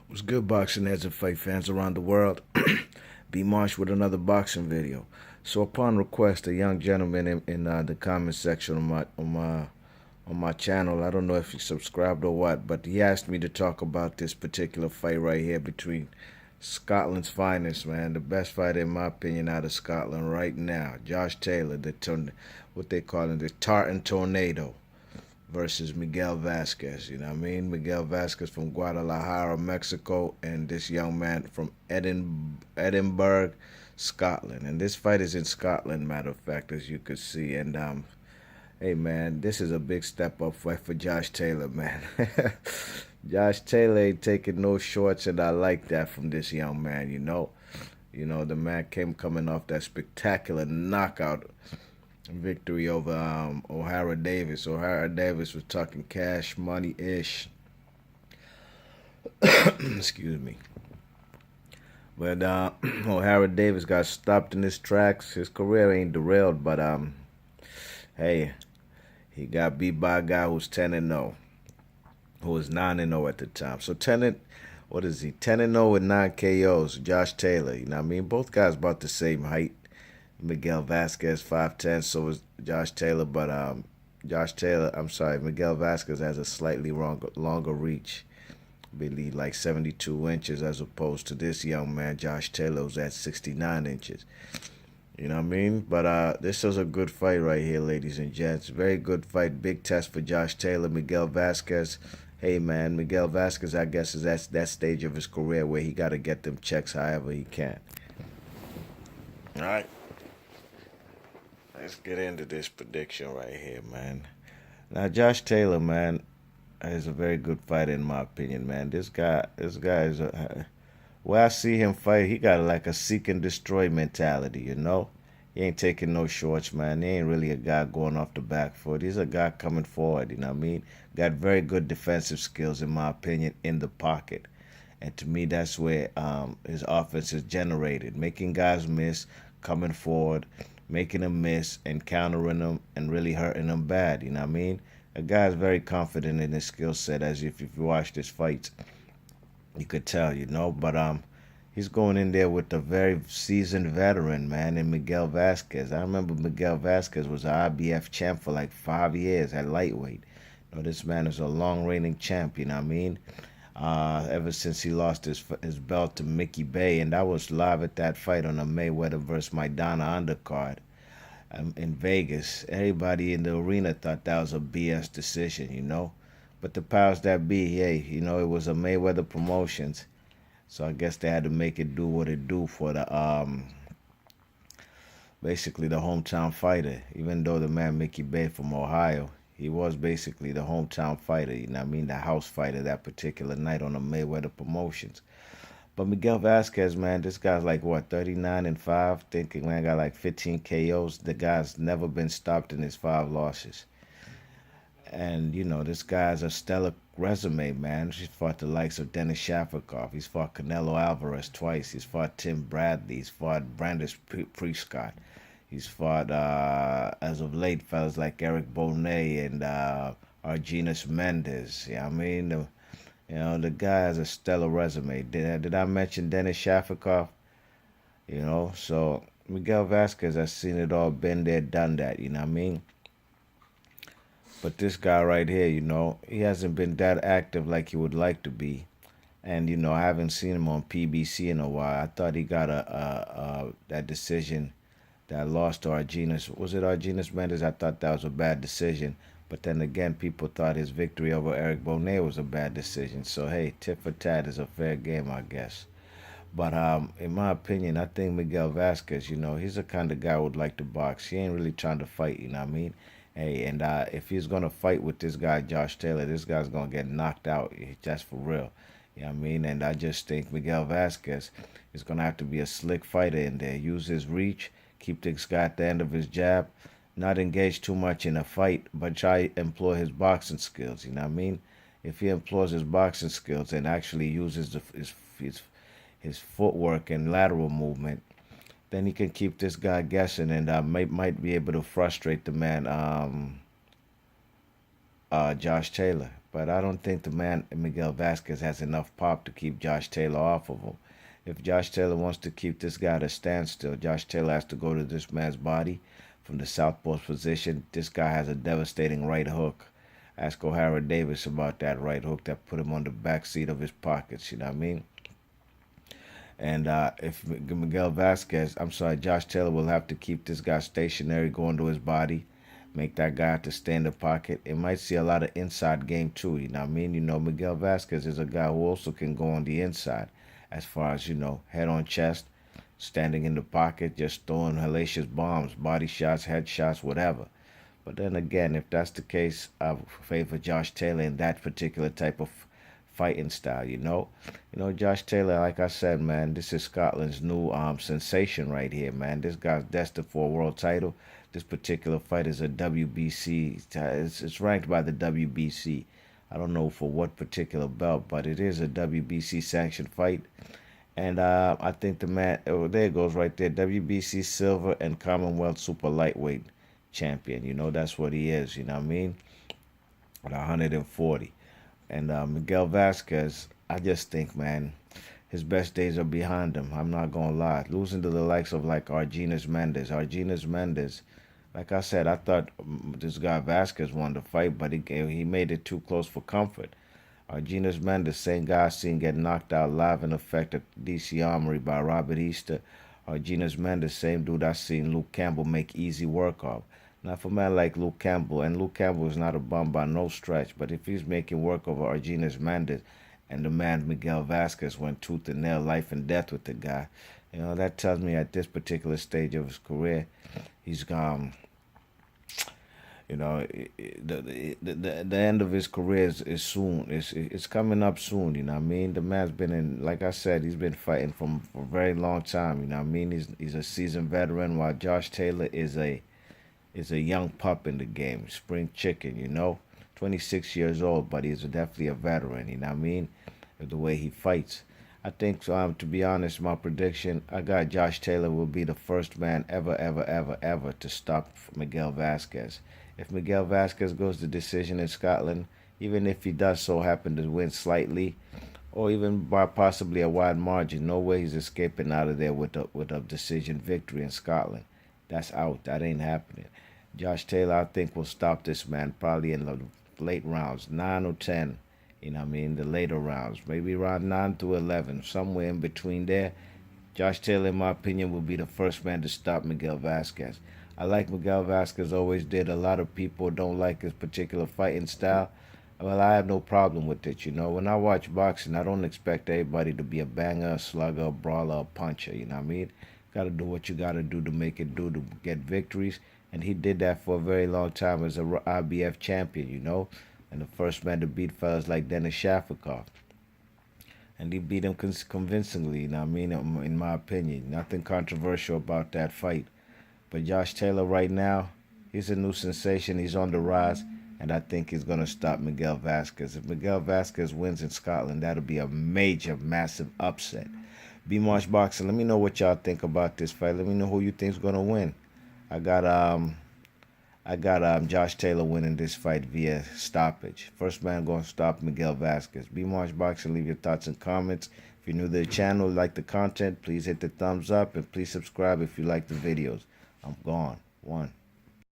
What's good, boxing heads and fight fans around the world? B Marsh with another boxing video. So, upon request, a young gentleman in the comment section on my channel, I don't know if he subscribed or what, but he asked me to talk about this particular fight right here between Scotland's finest, man, the best fighter in my opinion out of Scotland right now, Josh Taylor, what they call him, the Tartan Tornado versus Miguel Vasquez. You know what I mean? Miguel Vasquez from Guadalajara, Mexico, and this young man from Edinburgh, Scotland. And this fight is in Scotland, matter of fact, as you could see. And hey man, this is a big step up fight for Josh Taylor, man. Josh Taylor ain't taking no shorts, and I like that from this young man. The man coming off that spectacular knockout victory over O'Hara Davis. O'Hara Davis was talking cash money ish. Excuse me. But O'Hara Davis got stopped in his tracks. His career ain't derailed, but hey, he got beat by a guy who's 10-0, who was 9-0 at the time. So what is he? 10-0 with 9 KOs. Josh Taylor. You know what I mean? Both guys about the same height. Miguel Vasquez 5'10", so is Josh Taylor, but Miguel Vasquez has a slightly longer reach. I believe like 72 inches as opposed to this young man, Josh Taylor, who's at 69 inches. You know what I mean? But this was a good fight right here, ladies and gents. Very good fight. Big test for Josh Taylor. Miguel Vasquez. Hey, man, Miguel Vasquez, I guess, is at that stage of his career where he got to get them checks however he can. All right. Let's get into this prediction right here, man. Now, Josh Taylor, man, is a very good fighter in my opinion, man. This guy is where I see him fight, he got like a seek and destroy mentality, you know. He ain't taking no shorts, man. He ain't really a guy going off the back foot. He's a guy coming forward, you know what I mean? Got very good defensive skills, in my opinion, in the pocket. And to me, that's where his offense is generated, making guys miss, coming forward, making them miss, and countering them, and really hurting them bad. You know what I mean? A guy's very confident in his skill set, as if you watch this fight, you could tell, you know. But he's going in there with a very seasoned veteran, man, in Miguel Vasquez. I remember Miguel Vasquez was an IBF champ for like 5 years at lightweight. You know, this man is a long reigning champ, you know what I mean? Ever since he lost his belt to Mickey Bay, and I was live at that fight on the Mayweather versus Maidana undercard in Vegas. Everybody in the arena thought that was a BS decision, you know. But the powers that be, hey, you know, it was a Mayweather Promotions, so I guess they had to make it do what it do for the basically the hometown fighter. Even though the man Mickey Bay from Ohio, he was basically the hometown fighter, you know what I mean, the house fighter that particular night on the Mayweather Promotions. But Miguel Vasquez, man, this guy's like, what, 39-5? Thinking, man, got like 15 KOs. The guy's never been stopped in his 5 losses. And, you know, this guy's a stellar resume, man. He's fought the likes of Dennis Shafikov. He's fought Canelo Alvarez twice. He's fought Tim Bradley. He's fought Brandis Prescott. He's fought, as of late, fellas like Eric Bonet and Argenis Mendez. Yeah, I mean, the guy has a stellar resume. Did I mention Dennis Shafikov? You know, so Miguel Vasquez, I've seen it all, been there, done that, you know what I mean? But this guy right here, you know, he hasn't been that active like he would like to be. And, you know, I haven't seen him on PBC in a while. I thought he got that decision that lost to Argenis. Was it Argenis Mendez? I thought that was a bad decision. But then again, people thought his victory over Eric Bonet was a bad decision. So, hey, tit for tat is a fair game, I guess. But in my opinion, I think Miguel Vasquez, you know, he's the kind of guy who would like to box. He ain't really trying to fight, you know what I mean? Hey, and if he's going to fight with this guy, Josh Taylor, this guy's going to get knocked out. That's for real. You know what I mean? And I just think Miguel Vasquez is going to have to be a slick fighter in there. Use his reach, keep this guy at the end of his jab, not engage too much in a fight, but try to employ his boxing skills. You know what I mean? If he employs his boxing skills and actually uses his footwork and lateral movement, then he can keep this guy guessing and might be able to frustrate the man, Josh Taylor. but I don't think the man Miguel Vasquez has enough pop to keep Josh Taylor off of him. If Josh Taylor wants to keep this guy at a standstill, Josh Taylor has to go to this man's body from the southpaw position. This guy has a devastating right hook. Ask O'Hara Davis about that right hook that put him on the back seat of his pockets. You know what I mean? And if Miguel Vasquez, I'm sorry, Josh Taylor will have to keep this guy stationary, going to his body, make that guy have to stay in the pocket. It might see a lot of inside game too. You know what I mean? Miguel Vasquez is a guy who also can go on the inside, as far as head on chest, standing in the pocket, just throwing hellacious bombs, body shots, head shots, whatever. But then again, if that's the case, I favor Josh Taylor in that particular type of fighting style. Josh Taylor, like I said, man, this is Scotland's new sensation right here, man. This guy's destined for a world title. This particular fight is a WBC. It's ranked by the WBC. I don't know for what particular belt, but it is a WBC sanctioned fight. And I think the man, oh, there it goes right there, WBC silver and Commonwealth super lightweight champion. That's what he is. You know what I mean? At 140. And Miguel Vasquez, I just think, man, his best days are behind him. I'm not going to lie. Losing to the likes of like Argenis Mendes. Like I said, I thought this guy Vasquez won the fight, but he made it too close for comfort. Argenis Mendes, same guy I seen get knocked out live in effect at DC Armory by Robert Easter. Argenis Mendes, same dude I seen Luke Campbell make easy work of. Now, for a man like Luke Campbell, and Luke Campbell is not a bum by no stretch, but if he's making work of Argenis Mendes, and the man Miguel Vasquez went tooth and nail, life and death with the guy, that tells me at this particular stage of his career, he's the end of his career is soon. It's coming up soon. You know what I mean? The man's been in, like I said, he's been fighting for a very long time. You know what I mean? He's a seasoned veteran, while Josh Taylor is a young pup in the game, spring chicken. 26 years old, but he's definitely a veteran. You know what I mean? The way he fights. I think, to be honest, my prediction, I got Josh Taylor will be the first man ever to stop Miguel Vasquez. If Miguel Vasquez goes to decision in Scotland, even if he does so happen to win slightly, or even by possibly a wide margin, no way he's escaping out of there with a decision victory in Scotland. That's out. That ain't happening. Josh Taylor, I think, will stop this man probably in the late rounds, 9 or 10. You know what I mean? The later rounds, maybe around 9 to 11, somewhere in between there. Josh Taylor, in my opinion, will be the first man to stop Miguel Vasquez. I like Miguel Vasquez, always did. A lot of people don't like his particular fighting style. Well, I have no problem with it. When I watch boxing, I don't expect everybody to be a banger, a slugger, a brawler, a puncher. You know what I mean? Got to do what you got to do to make it do to get victories. And he did that for a very long time as a IBF champion, and the first man to beat fellas like Denis Shafikov. And he beat him convincingly, you know what I mean, in my opinion. Nothing controversial about that fight. But Josh Taylor right now, he's a new sensation. He's on the rise, and I think he's going to stop Miguel Vasquez. If Miguel Vasquez wins in Scotland, that'll be a major, massive upset. B-March Boxing, let me know what y'all think about this fight. Let me know who you think's going to win. I got Josh Taylor winning this fight via stoppage. First man going to stop Miguel Vasquez. B-March Boxing, leave your thoughts and comments. If you're new to the channel, like the content, please hit the thumbs up, and please subscribe if you like the videos. I'm gone. One.